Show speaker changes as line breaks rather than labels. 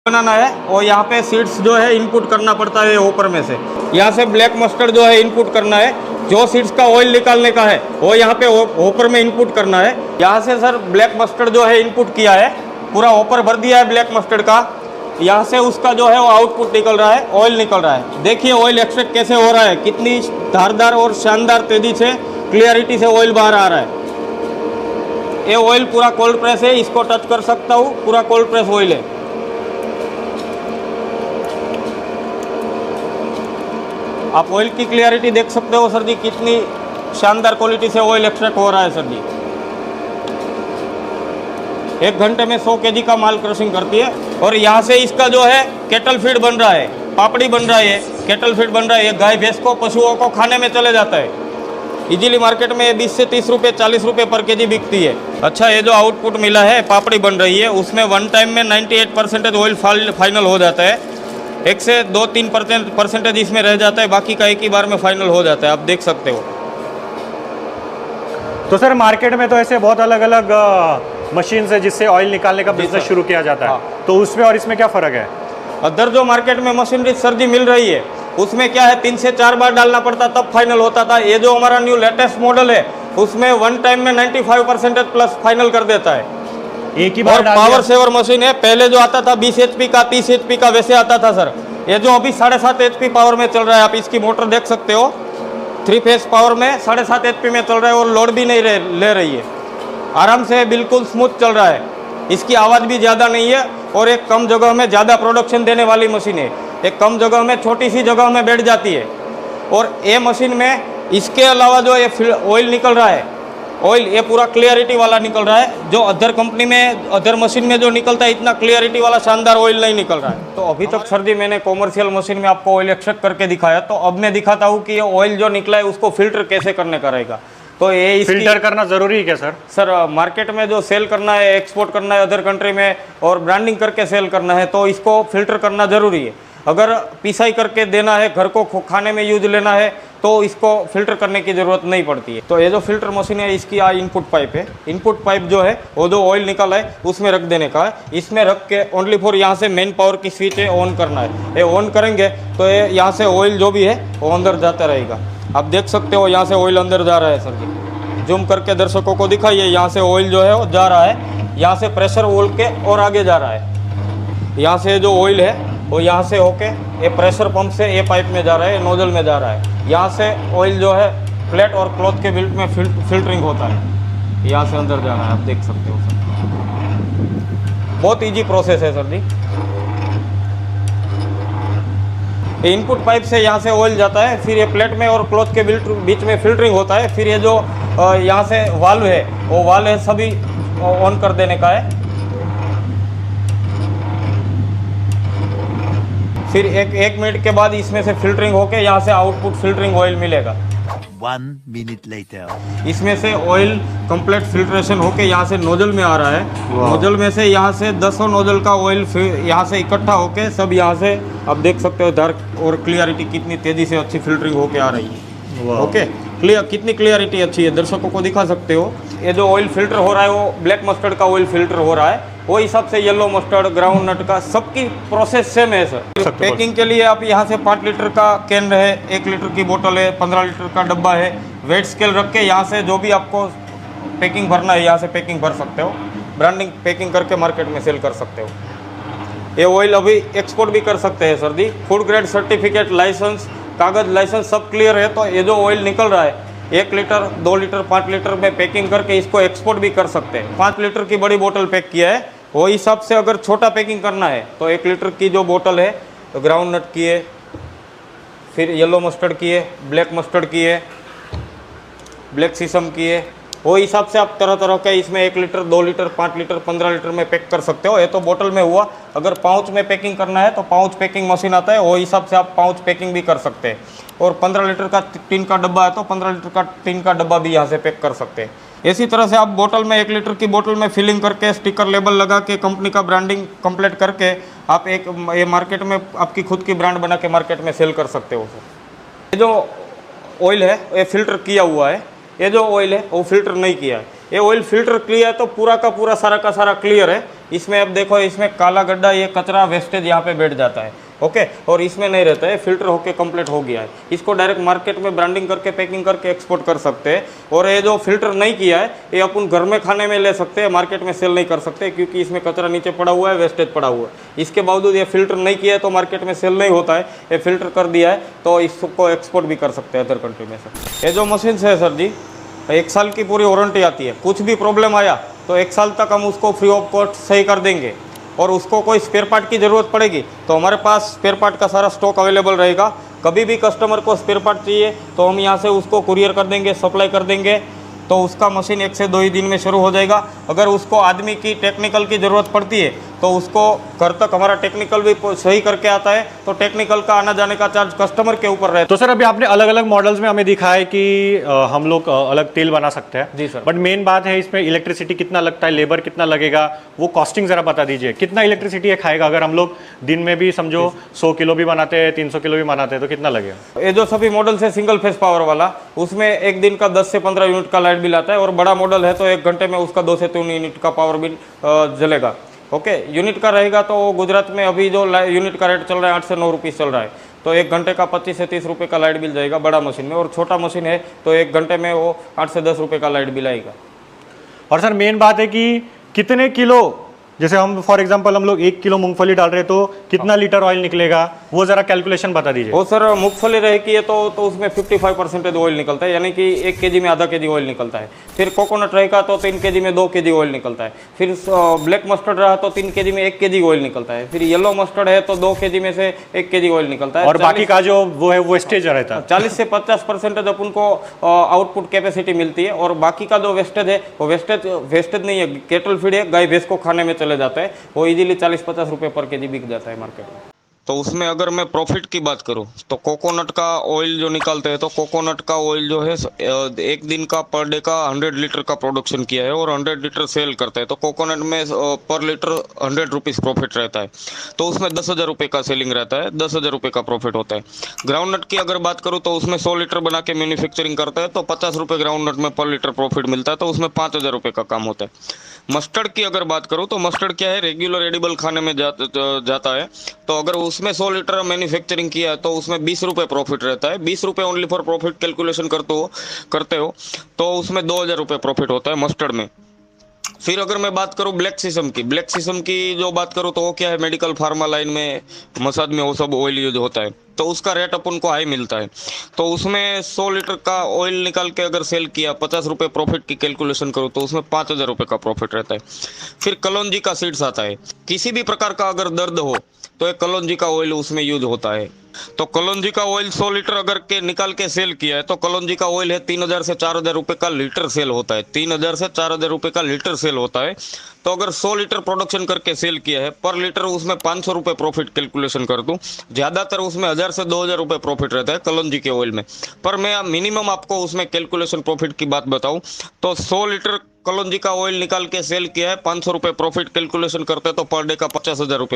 बनाना है और यहाँ पे सीड्स जो है इनपुट करना पड़ता है ऊपर में से। यहाँ से ब्लैक मस्टर्ड जो है इनपुट करना है, जो सीड्स का ऑयल निकालने का है वो यहाँ पे ऊपर में इनपुट करना है। यहाँ से सर ब्लैक मस्टर्ड जो है इनपुट किया है, पूरा ऊपर भर दिया है ब्लैक मस्टर्ड का। यहाँ से उसका जो है वो आउटपुट निकल रहा है, ऑयल निकल रहा है। देखिए ऑयल एक्सट्रैक्ट कैसे हो रहा है, कितनी धारदार और शानदार तेजी से क्लियरिटी से ऑयल बाहर आ रहा है। ये ऑयल पूरा कोल्ड प्रेस है, इसको टच कर सकता हूँ, पूरा कोल्ड प्रेस ऑयल है। आप ऑयल की क्लियरिटी देख सकते हो सर जी, कितनी शानदार क्वालिटी से ऑयल एक्सट्रैक्ट हो रहा है सर जी। 1 घंटे में 100 kg का माल क्रशिंग करती है। और यहाँ से इसका जो है केटल फीड बन रहा है, पापड़ी बन रहा है, केटल फीड बन रहा है। ये गाय भैंस को, पशुओं को खाने में चले जाता है। इजीली मार्केट में 20 से 30 रुपये 40 रुपये पर केजी बिकती है। अच्छा, ये जो आउटपुट मिला है, पापड़ी बन रही है, उसमें वन टाइम में 98% ऑयल फाइनल हो जाता है। 1 से 2-3 परसेंटेज इसमें रह जाता है, बाकी का एक ही बार में फाइनल हो जाता है। आप देख सकते हो।
तो सर मार्केट में तो ऐसे बहुत अलग अलग मशीन है जिससे ऑयल निकालने का बिजनेस शुरू किया जाता है।
हाँ।
तो उसमें और इसमें क्या फ़र्क है?
अदर जो मार्केट में मशीनरी सर जी मिल रही है, उसमें क्या है 3 से 4 बार डालना पड़ता तब फाइनल होता था। ये जो हमारा न्यू लेटेस्ट मॉडल है, उसमें वन टाइम में 95% प्लस फाइनल कर देता है,
एक ही बार।
पावर सेवर मशीन है। पहले जो आता था 20 HP का, 30 HP का, वैसे आता था सर। ये जो अभी 7.5 HP पावर में चल रहा है, आप इसकी मोटर देख सकते हो, 3 फेस पावर में 7.5 HP में चल रहा है और लोड भी नहीं ले रही है। आराम से बिल्कुल स्मूथ चल रहा है। इसकी आवाज़ भी ज़्यादा नहीं है और एक कम जगह में ज़्यादा प्रोडक्शन देने वाली मशीन है। एक कम जगह में छोटी सी जगह में बैठ जाती है। और ये मशीन में इसके अलावा जो ये ऑयल निकल रहा है, ऑयल ये पूरा क्लियरिटी वाला निकल रहा है। जो अदर कंपनी में, अदर मशीन में जो निकलता है, इतना क्लियरिटी वाला शानदार ऑयल नहीं निकल रहा है। तो अभी तक सर जी मैंने कॉमर्शियल मशीन में आपको ऑयल एक्सट्रैक्ट करके दिखाया, तो अब मैं दिखाता हूँ कि ये ऑयल जो निकला है उसको फिल्टर कैसे करने का रहेगा। तो ये
फिल्टर करना ज़रूरी है क्या सर?
सर मार्केट में जो सेल करना है, एक्सपोर्ट करना है अदर कंट्री में और ब्रांडिंग करके सेल करना है, तो इसको फिल्टर करना ज़रूरी है। अगर पिसाई करके देना है, घर को खाने में यूज लेना है, तो इसको फिल्टर करने की ज़रूरत नहीं पड़ती है। तो ये जो फिल्टर मशीन है, इसकी इनपुट पाइप है। इनपुट पाइप जो है वो जो ऑयल निकला है उसमें रख देने का है। इसमें रख के ओनली फॉर यहाँ से मेन पावर की स्विच है, ऑन करना है। ये ऑन करेंगे तो ये यहाँ से ऑयल जो भी है वो अंदर जाता रहेगा। आप देख सकते हो यहाँ से ऑयल अंदर जा रहा है सर जी। जूम करके दर्शकों को दिखाइए, यहाँ से ऑयल जो है वो जा रहा है। यहाँ से प्रेशर वोल्ट के और आगे जा रहा है। यहाँ से जो ऑयल है वो यहाँ से होके ये प्रेशर पंप से ये पाइप में जा रहा है, नोजल में जा रहा है। यहाँ से ऑयल जो है प्लेट और क्लॉथ के बिल्ट में फिल्टरिंग होता है, यहाँ से अंदर जा रहा है। आप देख सकते हो सर, बहुत इजी प्रोसेस है सर जी। इनपुट पाइप से यहाँ से ऑयल जाता है, फिर ये प्लेट में और क्लॉथ के बीच में फिल्टरिंग होता है। फिर ये जो यहाँ से वाल्व है, वो वाल्व है सभी ऑन कर देने का है। फिर एक मिनट के बाद इसमें से फिल्टरिंग होके यहाँ से आउटपुट फिल्टरिंग ऑयल मिलेगा।
1 minute later.
इसमें से ऑयल कंप्लीट फिल्ट्रेशन होके यहाँ से नोजल में आ रहा है। नोजल में से यहाँ से 10 नोजल का ऑयल यहाँ से इकट्ठा होके सब यहाँ से आप देख सकते हो डार्क और क्लियरिटी कितनी तेज़ी से अच्छी फिल्टरिंग होके आ रही है। ओके, कितनी क्लियरिटी अच्छी है, दर्शकों को दिखा सकते हो। ये जो ऑयल फिल्टर हो रहा है वो ब्लैक मस्टर्ड का ऑयल फिल्टर हो रहा है, वो हिसाब से येलो मस्टर्ड, ग्राउंड नट का सबकी प्रोसेस सेम है सर। पैकिंग के लिए आप यहाँ से 5 लीटर का कैन है, 1 लीटर की बोतल है, 15 लीटर का डब्बा है। वेट स्केल रख के यहाँ से जो भी आपको पैकिंग भरना है यहाँ से पैकिंग भर सकते हो। ब्रांडिंग पैकिंग करके मार्केट में सेल कर सकते हो। ये ऑयल अभी एक्सपोर्ट भी कर सकते हैं सर जी। फूड ग्रेड सर्टिफिकेट, लाइसेंस, कागज़ लाइसेंस सब क्लियर है। तो ये जो ऑयल निकल रहा है 1 लीटर, 2 लीटर, 5 लीटर में पैकिंग करके इसको एक्सपोर्ट भी कर सकते हैं। 5 लीटर की बड़ी बोतल पैक किया है, वो हिसाब से अगर छोटा पैकिंग करना है तो 1 लीटर की जो बोतल है तो ग्राउंड नट की है, फिर येलो मस्टर्ड की है, ब्लैक मस्टर्ड की है, ब्लैक सीसम की है। वो हिसाब से आप तरह तरह के इसमें 1 लीटर, 2 लीटर, 5 लीटर, 15 लीटर में पैक कर सकते हो। ये तो बोतल में हुआ। अगर पाउच में पैकिंग करना है तो पाउच पैकिंग मशीन आता है, वो हिसाब से आप पाउच पैकिंग भी कर सकते हैं। और 15 लीटर का टिन का डब्बा है तो 15 लीटर का टिन का डब्बा भी यहाँ से पैक कर सकते हैं। इसी तरह से आप बोतल में 1 लीटर की बोतल में फिलिंग करके स्टिकर लेबल लगा के कंपनी का ब्रांडिंग कंप्लीट करके आप ये मार्केट में आपकी खुद की ब्रांड बना के मार्केट में सेल कर सकते हो सर। ये जो ऑयल है ये फिल्टर किया हुआ है, ये जो ऑयल है वो फिल्टर नहीं किया है, ये ऑयल फिल्टर किया है तो पूरा का पूरा सारा का सारा क्लियर है। इसमें अब देखो, इसमें काला गड्ढा, ये कचरा वेस्टेज यहाँ पे बैठ जाता है, ओके, और इसमें नहीं रहता है, फिल्टर होके कंप्लीट हो गया है। इसको डायरेक्ट मार्केट में ब्रांडिंग करके पैकिंग करके एक्सपोर्ट कर सकते हैं। और ये जो फिल्टर नहीं किया है ये अपन घर में खाने में ले सकते हैं, मार्केट में सेल नहीं कर सकते क्योंकि इसमें कचरा नीचे पड़ा हुआ है, वेस्टेज पड़ा हुआ है। इसके बावजूद ये फिल्टर नहीं किया है तो मार्केट में सेल नहीं होता है, ये फिल्टर कर दिया है तो इसको एक्सपोर्ट भी कर सकते हैं अदर कंट्री में से। ये जो मशीन है सर जी, 1 साल की पूरी वारंटी आती है, कुछ भी प्रॉब्लम आया तो 1 साल तक हम उसको फ्री ऑफ कॉस्ट सही कर देंगे। और उसको कोई स्पेयर पार्ट की ज़रूरत पड़ेगी तो हमारे पास स्पेयर पार्ट का सारा स्टॉक अवेलेबल रहेगा। कभी भी कस्टमर को स्पेयर पार्ट चाहिए तो हम यहाँ से उसको कुरियर कर देंगे, सप्लाई कर देंगे, तो उसका मशीन 1 से 2 ही दिन में शुरू हो जाएगा। अगर उसको आदमी की टेक्निकल की ज़रूरत पड़ती है तो उसको घर तक हमारा टेक्निकल भी सही करके आता है, तो टेक्निकल का आना जाने का चार्ज कस्टमर के ऊपर रहता है।
तो सर अभी आपने अलग अलग मॉडल्स में हमें दिखा है कि हम लोग अलग तेल बना सकते हैं।
जी सर।
बट मेन बात है इसमें इलेक्ट्रिसिटी कितना लगता है, लेबर कितना लगेगा, वो कॉस्टिंग जरा बता दीजिए। कितना इलेक्ट्रिसिटी खाएगा अगर हम लोग दिन में भी समझो 100 किलो भी बनाते हैं, 300 किलो भी बनाते हैं, तो कितना लगेगा?
ये जो सभी मॉडल है सिंगल फेस पावर वाला, उसमें एक दिन का 10 से 15 यूनिट का लाइट बिल आता है। और बड़ा मॉडल है तो 1 घंटे में उसका 2 से 3 यूनिट का पावर बिल जलेगा। ओके, यूनिट का रहेगा तो गुजरात में अभी जो यूनिट का रेट चल रहा है 8 से 9 रुपीज़ चल रहा है, तो 1 घंटे का 25 से 30 रुपये का लाइट बिल जाएगा बड़ा मशीन में। और छोटा मशीन है तो 1 घंटे में वो 8 से 10 रुपये का लाइट बिल आएगा।
और सर मेन बात है कि कितने किलो, जैसे हम फॉर एग्जांपल हम लोग 1 किलो मूंगफली डाल रहे हैं तो कितना लीटर ऑयल निकलेगा, वो जरा कैलकुलेशन बता दीजिए।
वो सर मूंगफली रहेगी है तो उसमें 55% ऑयल निकलता है, यानी कि 1 केजी में आधा केजी ऑयल निकलता है। फिर कोकोनट रहेगा तो 3 केजी में 2 केजी ऑयल निकलता है। फिर ब्लैक मस्टर्ड रहा तो 3 केजी में 1 केजी ऑयल निकलता है। फिर येलो मस्टर्ड है तो 2 केजी में से 1 केजी ऑयल निकलता है।
और बाकी का जो वो है वेस्टेज रहता है।
40 से 50% अपन को आउटपुट कैपेसिटी मिलती है। और बाकी का जो वेस्टेज है वो वेस्टेज नहीं है, केटल फीड है, गाय भैंस को खाने में चले जाता है, वो इजीली 40-50 रुपये पर केजी बिक जाता है मार्केट में। तो उसमें अगर मैं प्रॉफिट की बात करूं तो कोकोनट का ऑयल जो निकालते हैं तो कोकोनट का ऑयल जो है 1 दिन का पर डे का 100 लीटर का प्रोडक्शन किया है और 100 लीटर सेल करते हैं तो कोकोनट में पर लीटर 100 रुपीज़ प्रॉफिट रहता है। तो उसमें 10,000 रुपये का सेलिंग रहता है, 10,000 रुपये का प्रॉफिट होता है। ग्राउंडनट की अगर बात करूँ तो उसमें 100 लीटर बना के मैन्युफैक्चरिंग करता है तो 50 रुपये ग्राउंडनट में पर लीटर प्रॉफिट मिलता है, तो उसमें 5,000 रुपये का काम होता है। मस्टर्ड की अगर बात करूँ तो मस्टर्ड क्या है, रेगुलर एडिबल खाने में जाता है, तो अगर उसमें 100 लीटर मैन्युफैक्चरिंग किया है तो उसमें 20 रुपये प्रॉफिट रहता है। 20 रुपये ओनली फॉर प्रॉफिट कैलकुलेशन करते हो तो उसमें 2,000 रुपये प्रॉफिट होता है मस्टर्ड में। फिर अगर मैं बात करूं ब्लैक सीसम की जो बात करूं तो वो क्या है, मेडिकल फार्मा लाइन में, मसाज में वो सब ऑयल यूज होता है, तो उसका रेट अपन को हाई मिलता है। तो उसमें 100 लीटर का ऑयल निकाल के अगर सेल किया, 50 रुपये प्रॉफिट की कैलकुलेशन करो तो उसमें 5,000 रुपये का प्रॉफिट रहता है। फिर कलौंजी का सीड्स आता है, किसी भी प्रकार का अगर दर्द हो तो एक कलौंजी का ऑयल उसमें यूज होता है। तो कलौंजी का ऑयल 100 लीटर अगर के निकाल के सेल किया है तो कलौंजी का ऑयल है 3,000 से 4,000 रुपये का लीटर सेल होता है, 3,000 से 4,000 रुपये का लीटर सेल होता है। तो अगर 100 लीटर प्रोडक्शन करके सेल किया है, पर लीटर उसमें 500 रुपये प्रॉफिट कैलकुलेशन कर दूं, ज़्यादातर उसमें 1,000 से 2,000 रुपये प्रॉफिट रहता है कलौंजी के ऑयल में। पर मैं मिनिमम आपको उसमें कैलकुलेशन प्रॉफिट की बात बताऊं तो 100 लीटर कलौंजी का ऑयल निकाल के सेल किया है, 500 रुपये प्रॉफिट कैलकुलेशन करते हैं तो पर डे का 50,000 रुपये